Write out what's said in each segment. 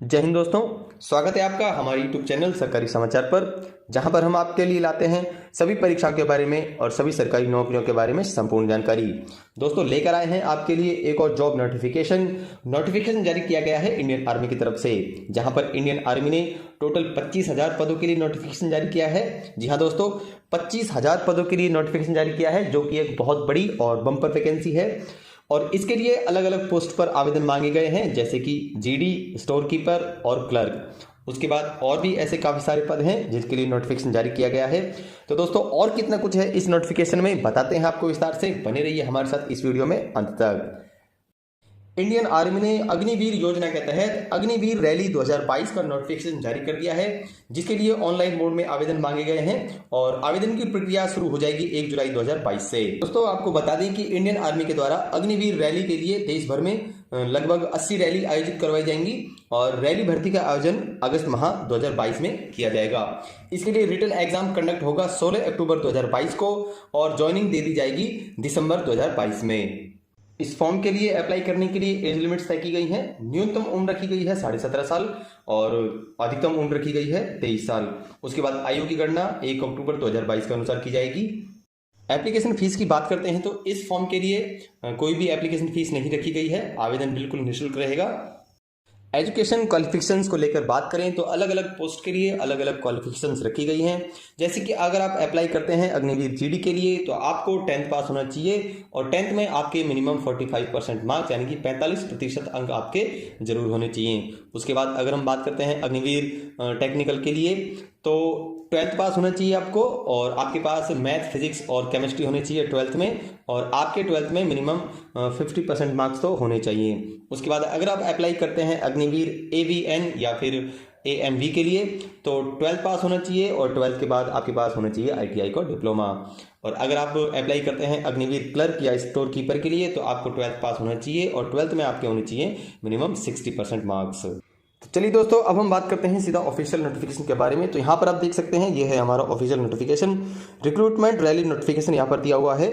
जय हिंद दोस्तों, स्वागत है आपका हमारे YouTube चैनल सरकारी समाचार पर, जहां पर हम आपके लिए लाते हैं सभी परीक्षाओं के बारे में और सभी सरकारी नौकरियों के बारे में संपूर्ण जानकारी। दोस्तों लेकर आए हैं आपके लिए एक और जॉब नोटिफिकेशन जारी किया गया है इंडियन आर्मी की तरफ से, जहां पर इंडियन आर्मी ने टोटल 25,000 पदों के लिए नोटिफिकेशन जारी किया है। जी हाँ दोस्तों, 25,000 पदों के लिए नोटिफिकेशन जारी किया है, जो कि एक बहुत बड़ी और बम्पर वैकेंसी है। और इसके लिए अलग अलग पोस्ट पर आवेदन मांगे गए हैं, जैसे कि जीडी, स्टोर कीपर और क्लर्क। उसके बाद और भी ऐसे काफ़ी सारे पद हैं जिसके लिए नोटिफिकेशन जारी किया गया है। तो दोस्तों और कितना कुछ है इस नोटिफिकेशन में बताते हैं आपको विस्तार से, बने रहिए हमारे साथ इस वीडियो में अंत तक। इंडियन आर्मी ने अग्निवीर योजना के तहत अग्निवीर रैली 2022 का नोटिफिकेशन जारी कर दिया है, जिसके लिए ऑनलाइन मोड में आवेदन मांगे गए हैं और आवेदन की प्रक्रिया शुरू हो जाएगी 1 जुलाई 2022 से। दोस्तों आपको बता दें कि इंडियन आर्मी के द्वारा अग्निवीर रैली के लिए देश भर में लगभग 80 रैली आयोजित करवाई जाएंगी और रैली भर्ती का आयोजन अगस्त माह 2022 में किया जाएगा। इसके लिए रिटन एग्जाम कंडक्ट होगा 16 अक्टूबर 2022 को और ज्वाइनिंग दे दी जाएगी दिसंबर 2022 में। इस फॉर्म के लिए अप्लाई करने के लिए एज लिमिट्स तय की गई हैं। न्यूनतम उम्र रखी गई है 17.5 साल और अधिकतम उम्र रखी गई है 23 साल। उसके बाद आयु की गणना 1 अक्टूबर 2022 के अनुसार की जाएगी। एप्लीकेशन फीस की बात करते हैं तो इस फॉर्म के लिए कोई भी एप्लीकेशन फीस नहीं रखी गई है, आवेदन बिल्कुल निःशुल्क रहेगा। एजुकेशन क्वालिफिकेशंस को लेकर बात करें तो अलग अलग पोस्ट के लिए अलग अलग क्वालिफिकेशंस रखी गई हैं। जैसे कि अगर आप अप्लाई करते हैं अग्निवीर जीडी के लिए तो आपको 10th पास होना चाहिए और 10th में आपके मिनिमम 45% मार्क्स यानी कि 45% अंक आपके जरूर होने चाहिए। उसके बाद अगर हम बात करते हैं अग्निवीर टेक्निकल के लिए तो 12th पास होना चाहिए आपको और आपके पास मैथ, फिजिक्स और केमिस्ट्री होनी चाहिए 12th में और आपके 12th में मिनिमम 50% मार्क्स तो होने चाहिए। उसके बाद अगर आप अप्लाई करते हैं अग्निवीर एवीएन या फिर एएमवी के लिए तो 12th पास होना चाहिए और 12th के बाद आपके पास होना चाहिए आईटीआई का डिप्लोमा। और अगर आप अप्लाई करते हैं अग्निवीर क्लर्क या स्टोर कीपर के लिए तो आपको 12th पास होना चाहिए और 12th में आपके होने चाहिए मिनिमम 60% मार्क्स। तो चलिए दोस्तों अब हम बात करते हैं सीधा ऑफिशियल नोटिफिकेशन के बारे में। तो यहाँ पर आप देख सकते हैं ये है हमारा official notification, recruitment rally notification यहाँ पर दिया हुआ है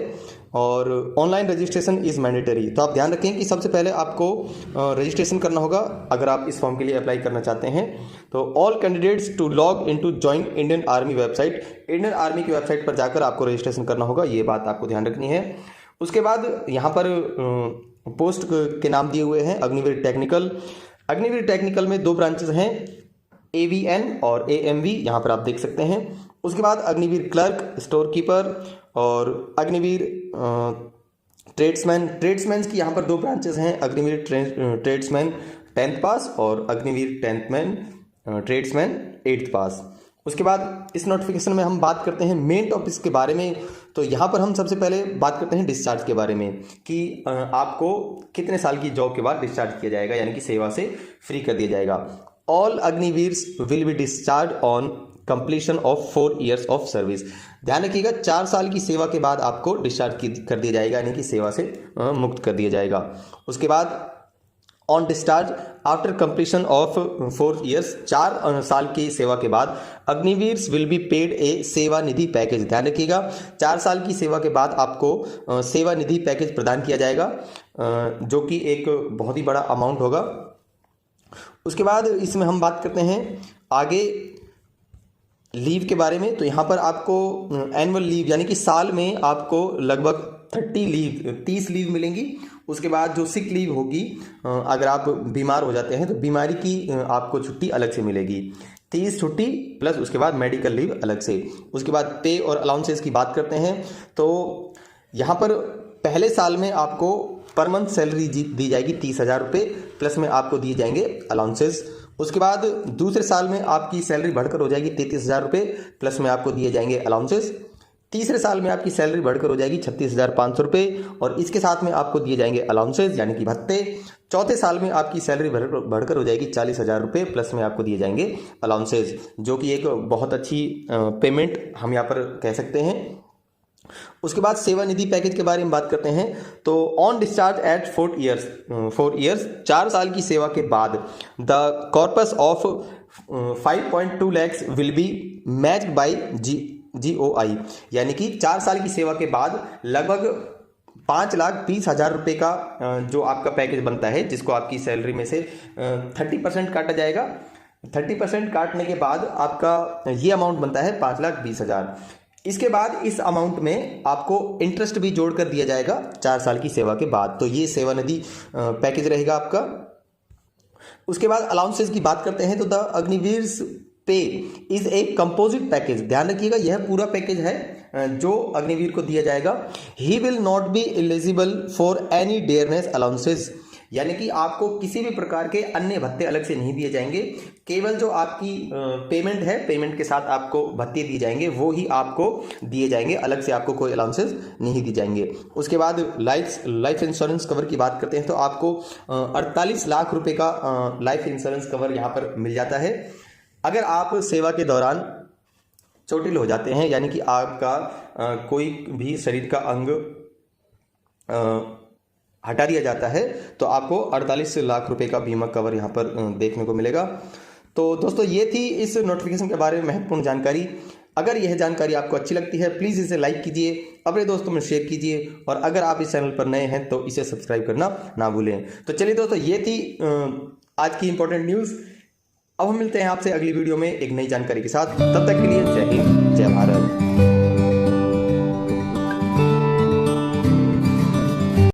और ऑनलाइन रजिस्ट्रेशन इज मैंडेटरी। तो आप ध्यान रखें कि सबसे पहले आपको रजिस्ट्रेशन करना होगा अगर आप इस फॉर्म के लिए अप्लाई करना चाहते हैं। तो all candidates to log in to join Indian army website, Indian army की वेबसाइट पर जाकर आपको रजिस्ट्रेशन करना होगा, ये बात आपको ध्यान रखनी है। उसके बाद यहाँ पर पोस्ट के नाम दिए हुए हैं अग्निवीर टेक्निकल। अग्निवीर टेक्निकल में 2 ब्रांचेस हैं, एवीएन और एएमवी, यहाँ पर आप देख सकते हैं। उसके बाद अग्निवीर क्लर्क, स्टोर कीपर और अग्निवीर ट्रेड्समैन की यहाँ पर 2 ब्रांचेस हैं, अग्निवीर ट्रेड्समैन 10th पास और अग्निवीर ट्रेड्समैन 8th पास। उसके बाद इस नोटिफिकेशन में हम बात करते हैं मेन टॉपिक्स के बारे में। तो यहाँ पर हम सबसे पहले बात करते हैं डिस्चार्ज के बारे में कि आपको कितने साल की जॉब के बाद डिस्चार्ज किया जाएगा, यानी कि सेवा से फ्री कर दिया जाएगा। All Agniveers will be discharge on completion of 4 years of service. ध्यान रखिएगा 4 साल की सेवा के बाद आपको डिस्चार्ज कर दिया जाएगा, यानी कि सेवा से मुक्त कर दिया जाएगा। उसके बाद on discharge after completion of 4 years, 4 साल की सेवा के बाद अग्निवीर्स विल बी पेड ए सेवा निधि पैकेज। ध्यान रखिएगा 4 साल की सेवा के बाद आपको सेवा निधि पैकेज प्रदान किया जाएगा, जो कि एक बहुत ही बड़ा अमाउंट होगा। उसके बाद इसमें हम बात करते हैं आगे लीव के बारे में। तो यहाँ पर आपको एनुअल लीव यानी कि साल में आपको लगभग 30 लीव मिलेंगी। उसके बाद जो सिक लीव होगी, अगर आप बीमार हो जाते हैं तो बीमारी की आपको छुट्टी अलग से मिलेगी, 30 छुट्टी प्लस उसके बाद मेडिकल लीव अलग से। उसके बाद पे और अलाउंसेस की बात करते हैं तो यहाँ पर पहले साल में आपको पर मंथ सैलरी दी जाएगी 30,000 रुपये, प्लस में आपको दिए जाएंगे अलाउंसेस। उसके बाद दूसरे साल में आपकी सैलरी बढ़कर हो जाएगी 33,000 रुपये, प्लस में आपको दिए जाएंगे अलाउंसेस। तीसरे साल में आपकी सैलरी बढ़कर हो जाएगी 36,500 रुपये और इसके साथ में आपको दिए जाएंगे अलाउंसेस यानी कि भत्ते। चौथे साल में आपकी सैलरी बढ़कर हो जाएगी 40,000 रुपये, प्लस में आपको दिए जाएंगे अलाउंसेस, जो कि एक बहुत अच्छी पेमेंट हम यहाँ पर कह सकते हैं। उसके बाद सेवा निधि पैकेज के बारे में बात करते हैं तो ऑन डिस्चार्ज एट 4 years, 4 साल की सेवा के बाद the corpus of 5.2 lakhs will be matched by GOI, यानी कि 4 साल की सेवा के बाद लगभग 5,20,000 रुपये का जो आपका पैकेज बनता है, जिसको आपकी सैलरी में से 30% काटा जाएगा। 30% काटने के बाद आपका ये अमाउंट बनता है 5,20,000। इसके बाद इस अमाउंट में आपको इंटरेस्ट भी जोड़ कर दिया जाएगा 4 साल की सेवा के बाद। तो ये सेवा निधि पैकेज रहेगा आपका। उसके बाद अलाउंसेस की बात करते हैं तो द अग्निवीर पे इज ए कंपोजिट पैकेज। ध्यान रखिएगा, यह पूरा पैकेज है जो अग्निवीर को दिया जाएगा। He will not be eligible for any dearness allowances, यानी कि आपको किसी भी प्रकार के अन्य भत्ते अलग से नहीं दिए जाएंगे। केवल जो आपकी पेमेंट है, पेमेंट के साथ आपको भत्ते दिए जाएंगे, वो ही आपको दिए जाएंगे, अलग से आपको कोई अलाउंसेस नहीं दिए जाएंगे। उसके बाद लाइफ इंश्योरेंस कवर की बात करते हैं तो आपको 48 लाख रुपए का लाइफ इंश्योरेंस कवर यहाँ पर मिल जाता है। अगर आप सेवा के दौरान चोटिल हो जाते हैं, यानी कि आपका कोई भी शरीर का अंग हटा दिया जाता है, तो आपको 48 लाख रुपए का बीमा कवर यहाँ पर देखने को मिलेगा। तो दोस्तों, ये थी इस नोटिफिकेशन के बारे में महत्वपूर्ण जानकारी। अगर यह जानकारी आपको अच्छी लगती है, प्लीज़ इसे लाइक कीजिए, अपने दोस्तों में शेयर कीजिए, और अगर आप इस चैनल पर नए हैं तो इसे सब्सक्राइब करना ना भूलें। तो चलिए दोस्तों, ये थी आज की इंपॉर्टेंट न्यूज़। अब हम मिलते हैं आपसे अगली वीडियो में एक नई जानकारी के साथ। तब तक के लिए जय हिंद, जय भारत।